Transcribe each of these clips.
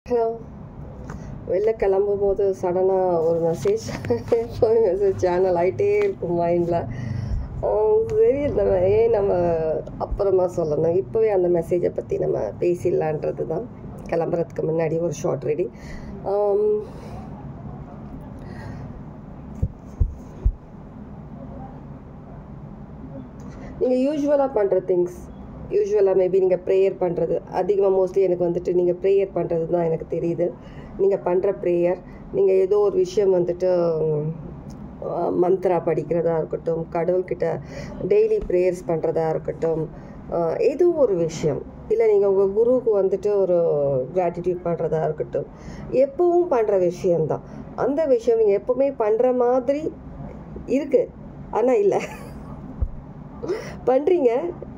Hello. வெளில கிளம்பும்போது சடனாக ஒரு மெசேஜ் சேனல் ஆகிட்டே இருக்கும் மைண்டில். சரி, நம்ம அப்புறமா சொல்லணும், இப்போவே அந்த மெசேஜை பற்றி நம்ம பேசிடலான்றது தான். கிளம்புறதுக்கு முன்னாடி ஒரு ஷார்ட் ரீடிங். நீங்கள் யூஸ்வலாக பண்ணுற திங்ஸ், மேபி நீங்கள் ப்ரேயர் பண்ணுறது அதிகமாக, மோஸ்ட்லி எனக்கு வந்துட்டு நீங்கள் ப்ரேயர் பண்ணுறது தான் எனக்கு தெரியுது. நீங்கள் பண்ணுற ப்ரேயர், நீங்கள் ஏதோ ஒரு விஷயம் வந்துட்டு மந்த்ரா படிக்கிறதா இருக்கட்டும், கடவுள்கிட்ட டெய்லி ப்ரேயர்ஸ் பண்ணுறதா இருக்கட்டும், ஏதோ ஒரு விஷயம், இல்லை நீங்கள் உங்கள் குருவுக்கு வந்துட்டு ஒரு கிராட்டிடியூட் பண்ணுறதா இருக்கட்டும், எப்பவும் பண்ணுற விஷயந்தான். அந்த விஷயம் நீங்கள் எப்போவுமே பண்ணுற மாதிரி இருக்குது, ஆனால் இல்லை பண்ணுறீங்க.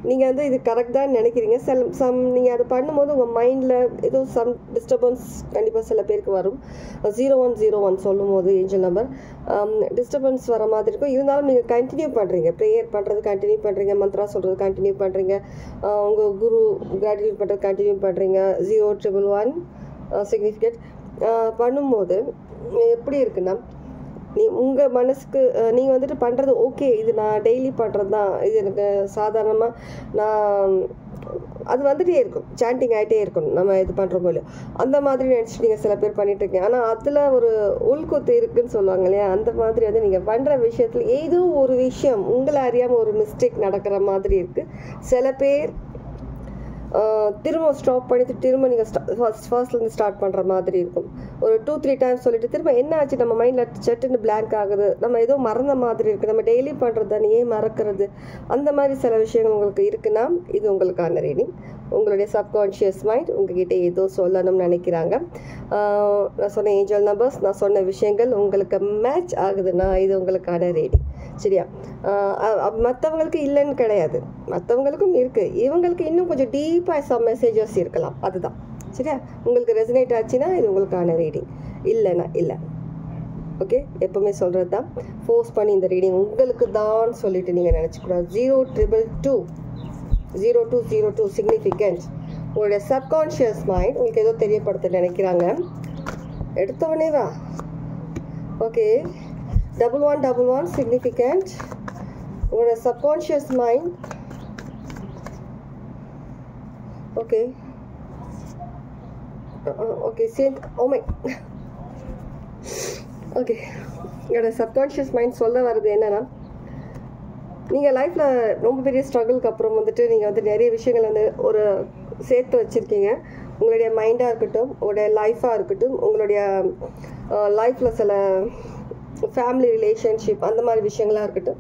நீங்கள் வந்து இது கரெக்ட் தான் நினைக்கிறீங்க. நீங்கள் அதை பண்ணும்போது உங்கள் மைண்டில் ஏதோ சம் டிஸ்டர்பன்ஸ் கண்டிப்பாக சில பேருக்கு வரும். 0101 சொல்லும் போது ஏஞ்சல் நம்பர் டிஸ்டர்பன்ஸ் வர மாதிரி இருக்கும். இருந்தாலும் நீங்கள் கண்டினியூ பண்ணுறீங்க, ப்ரேயர் பண்ணுறது கண்டினியூ பண்ணுறீங்க, மந்த்ரா சொல்கிறது கண்டினியூ பண்ணுறீங்க, உங்கள் குரு கிராட்டிடியூட் பண்ணுறது கண்டினியூ பண்ணுறீங்க. 0111 சிக்னிஃபிகண்ட் பண்ணும்போது எப்படி இருக்குன்னா, உங்கள் மனசுக்கு நீங்கள் வந்துட்டு பண்ணுறது ஓகே, இது நான் டெய்லி பண்ணுறது தான், இது எனக்கு சாதாரணமாக நான் அது வந்துகிட்டே இருக்கும், சாண்டிங் ஆகிட்டே இருக்கணும் நம்ம இது பண்ணுறோமோ இல்லையோ, அந்த மாதிரி நினச்சிட்டு நீங்கள் சில பேர் பண்ணிகிட்ருக்கீங்க. ஆனால் அதில் ஒரு உள்கொத்து இருக்குதுன்னு சொல்லுவாங்க இல்லையா, அந்த மாதிரி வந்து நீங்கள் பண்ணுற விஷயத்தில் ஏதோ ஒரு விஷயம் உங்களை அறியாமல் ஒரு மிஸ்டேக் நடக்கிற மாதிரி இருக்குது. சில பேர் திரும்ப ஸ்டாப் பண்ணிவிட்டு திரும்ப நீங்கள் ஃபர்ஸ்ட்லேருந்து ஸ்டார்ட் பண்ணுற மாதிரி இருக்கும். ஒரு 2-3 டைம்ஸ் சொல்லிவிட்டு திரும்ப என்ன ஆச்சு, நம்ம மைண்டில் சட்டுன்னு பிளாங்க் ஆகுது, நம்ம ஏதோ மறந்த மாதிரி இருக்குது, நம்ம டெய்லி பண்ணுறது தானே ஏன் மறக்கிறது, அந்த மாதிரி சில விஷயங்கள் உங்களுக்கு இருக்குன்னா இது உங்களுக்கான ரீடிங். உங்களுடைய சப்கான்ஷியஸ் மைண்ட் உங்ககிட்ட ஏதோ சொல்லணும்னு நினைக்கிறாங்க. நான் சொன்ன ஏஞ்சல் நம்பர்ஸ், நான் சொன்ன விஷயங்கள் உங்களுக்கு மேட்ச் ஆகுதுன்னா இது உங்களுக்கான ரீடிங். சரியா? மற்றவங்களுக்கு இல்லைன்னு கிடையாது, மற்றவங்களுக்கும் இருக்குது, இவங்களுக்கு இன்னும் கொஞ்சம் டீப்பாக சம் மெசேஜஸ் இருக்கலாம், அதுதான். சரியா? உங்களுக்கு ரெசனேட் ஆச்சுன்னா இது உங்களுக்கான ரீடிங், இல்லைன்னா இல்லை. ஓகே, எப்போவுமே சொல்கிறது தான், ஃபோர்ஸ் பண்ணி இந்த ரீடிங் உங்களுக்கு தான் சொல்லிட்டு நீங்கள் நினச்சிக்கூடாது. 0222 சிக்னிஃபிகன்ஸ். உங்களுடைய சப்கான்ஷியஸ் மைண்ட் உங்களுக்கு ஏதோ தெரியப்படுத்த நினைக்கிறாங்க. எடுத்தவொடனே வா. Okay, 1111 significant. உங்களோட subconscious mind. Okay okay same. Oh my. Okay, உங்களோட சப்கான்ஷியஸ் மைண்ட் சொல்ல வர்றது என்னன்னா, நீங்கள் லைஃப்பில் ரொம்ப பெரிய ஸ்ட்ரகிளுக்கு அப்புறம் வந்துட்டு நீங்கள் வந்து நிறைய விஷயங்கள் வந்து ஒரு சேர்த்து வச்சுருக்கீங்க. உங்களுடைய மைண்டாக இருக்கட்டும், உங்களுடைய லைஃபாக இருக்கட்டும், உங்களுடைய லைஃப்பில் சில ஃபேமிலி ரிலேஷன்ஷிப் அந்த மாதிரி விஷயங்களாக இருக்கட்டும்,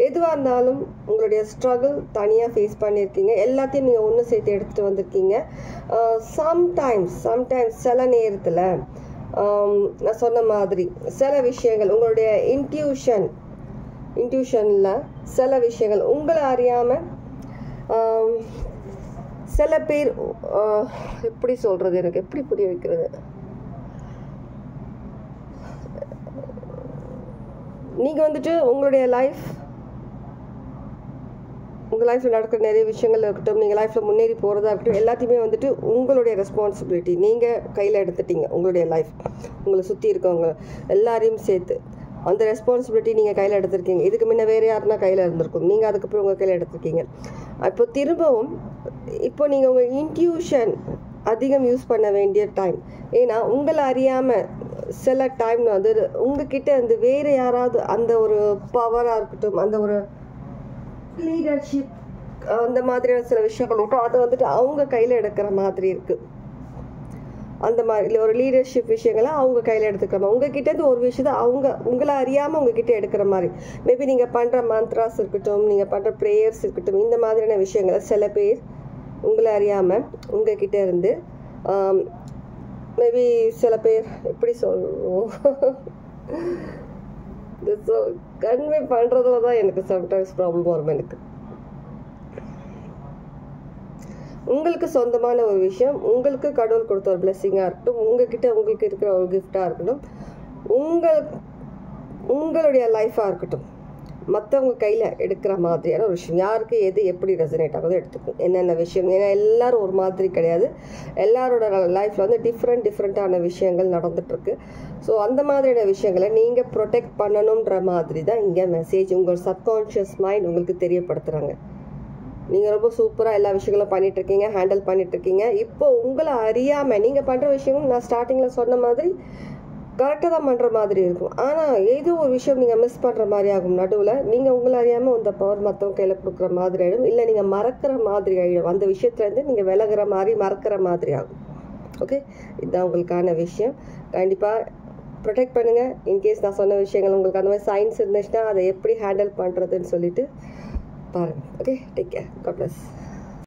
எதுவாக இருந்தாலும் உங்களுடைய ஸ்ட்ரகிள் தனியாக ஃபேஸ் பண்ணியிருக்கீங்க. எல்லாத்தையும் நீங்கள் ஒன்று சேர்த்து எடுத்துகிட்டு வந்திருக்கீங்க. சம்டைம்ஸ் சில நேரத்தில் நான் சொன்ன மாதிரி சில விஷயங்கள் உங்களுடைய இன்ட்யூஷனில் சில விஷயங்கள் உங்களை அறியாமல் சில பேர் எப்படி சொல்கிறது, எனக்கு எப்படி புரிய வைக்கிறது, நீங்கள் வந்துட்டு உங்களுடைய உங்கள் லைஃப்பில் நடக்கிற நிறைய விஷயங்கள் இருக்கட்டும், நீங்கள் லைஃப்பில் முன்னேறி போகிறதா இருக்கட்டும், எல்லாத்தையுமே வந்துட்டு உங்களுடைய ரெஸ்பான்சிபிலிட்டி நீங்கள் கையில் எடுத்துட்டீங்க. உங்களுடைய லைஃப், உங்களை சுற்றி இருக்கவங்க எல்லாரையும் சேர்த்து அந்த ரெஸ்பான்சிபிலிட்டி நீங்கள் கையில் எடுத்திருக்கீங்க. இதுக்கு முன்ன வேறு யாருன்னா கையில் இருந்திருக்கும், நீங்கள் அதுக்கப்புறம் உங்கள் கையில் எடுத்திருக்கீங்க. இப்போ திரும்பவும் இப்போ நீங்கள் உங்கள் இன்ட்யூஷன் அதிகம் யூஸ் பண்ண வேண்டிய டைம். ஏன்னா உங்களை அறியாமல் சில டைம் வந்து உங்ககிட்ட வந்து வேறு யாராவது அந்த ஒரு பவராக இருக்கட்டும், அந்த ஒரு லீடர்ஷிப், அந்த மாதிரியான சில விஷயங்கள் விட்டோம், அதை வந்துட்டு அவங்க கையில் எடுக்கிற மாதிரி இருக்குது. அந்த மாதிரி இல்லை, ஒரு லீடர்ஷிப் விஷயங்களை அவங்க கையில் எடுத்துக்கிற மாதிரி, உங்ககிட்டேருந்து ஒரு விஷயத்தை உங்களை அறியாமல் உங்ககிட்ட எடுக்கிற மாதிரி. மேபி நீங்கள் பண்ணுற மந்த்ராஸ் இருக்கட்டும், நீங்கள் பண்ணுற ப்ரேயர்ஸ் இருக்கட்டும், இந்த மாதிரியான விஷயங்களை சில பேர் உங்களை அறியாமல் உங்ககிட்ட இருந்து மேபி சில பேர் எப்படி சொல்லுவோம், கன்வே பண்ணுறதுல தான் எனக்கு சம்டைம்ஸ் ப்ராப்ளம் வரும். எனக்கு உங்களுக்கு சொந்தமான ஒரு விஷயம், உங்களுக்கு கடவுள் கொடுத்த ஒரு பிளெஸ்ஸிங்காக இருக்கட்டும், உங்களுக்கு இருக்கிற ஒரு கிஃப்டாக இருக்கட்டும், உங்களுடைய லைஃபாக இருக்கட்டும், மற்றவங்க கையில் எடுக்கிற மாதிரியான ஒரு விஷயம். யாருக்கு எது எப்படி ரெசனேட் ஆகுதோ எடுத்துக்கும், என்னென்ன விஷயம். ஏன்னா எல்லோரும் ஒரு மாதிரி கிடையாது, எல்லாரோட லைஃப்பில் வந்து டிஃப்ரெண்ட்டான விஷயங்கள் நடந்துகிட்ருக்கு. ஸோ அந்த மாதிரியான விஷயங்களை நீங்கள் ப்ரொடெக்ட் பண்ணணுன்ற மாதிரி தான் இங்கே மெசேஜ் உங்கள் சப்கான்ஷியஸ் மைண்ட் உங்களுக்கு தெரியப்படுத்துகிறாங்க. நீங்கள் ரொம்ப சூப்பராக எல்லா விஷயங்களும் பண்ணிகிட்ருக்கீங்க, ஹேண்டில் பண்ணிகிட்ருக்கீங்க. இப்போ உங்களை அறியாமல் நீங்கள் பண்ணுற விஷயமும் நான் ஸ்டார்டிங்கில் சொன்ன மாதிரி கரெக்டாக தான் பண்ணுற மாதிரி இருக்கும். ஆனால் ஏதோ ஒரு விஷயம் நீங்கள் மிஸ் பண்ணுற மாதிரி ஆகும். நடுவில் நீங்கள் உங்களை அறியாமல் அந்த பவர் மற்றவங்க கையில் கொடுக்குற மாதிரி ஆகிடும், இல்லை நீங்கள் மறக்கிற மாதிரி ஆகிடும். அந்த விஷயத்துலேருந்து நீங்கள் விலகிற மாதிரி மறக்கிற மாதிரி ஆகும். ஓகே, இதுதான் உங்களுக்கான விஷயம். கண்டிப்பாக ப்ரொடெக்ட் பண்ணுங்கள். இன்கேஸ் நான் சொன்ன விஷயங்கள் உங்களுக்கு அந்த மாதிரி சயின்ஸ் இருந்துச்சுன்னா அதை எப்படி ஹேண்டில் பண்ணுறதுன்னு சொல்லிட்டு பாருங்கள். Okay, take care. God plus.